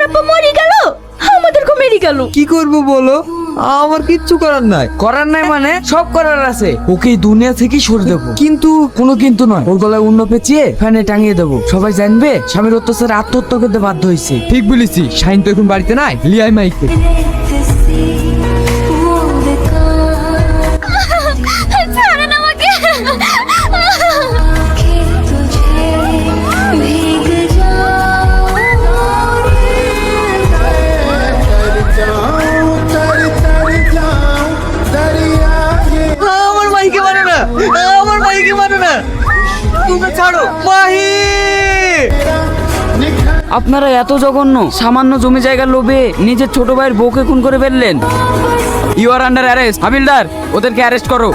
আব্বা মরে গেল, আমাদেরকে মেরে গেল। কি করব বলো, আমার কিচ্ছু করার নাই। করার নাই মানে সব করার আছে। ওকে এই দুনিয়া থেকে সরে দেবো, কিন্তু কোনো কিন্তু নয়। ওর গলায় অন্য পেঁচিয়ে ফ্যানে টাঙিয়ে দেবো, সবাই জানবে স্বামীর অত্যাচারে আত্মহত্যা করতে বাধ্য হয়েছে। ঠিক বলেছি, শাইন তো এখন বাড়িতে নাই, লিয়াই মাইকে। ছাড়েন আমাকে। আমার মাইকে মারো না, আমার মাইকে মারো না, তুমি ছাড়ো মাহি। আপনারা এত জঘন্য, সামান্য জমি জায়গার লোভে নিজের ছোট ভাইয়ের বউকে খুন করে ফেললেন। You are under arrest. হাবিলদার, ওদেরকে অ্যারেস্ট করো।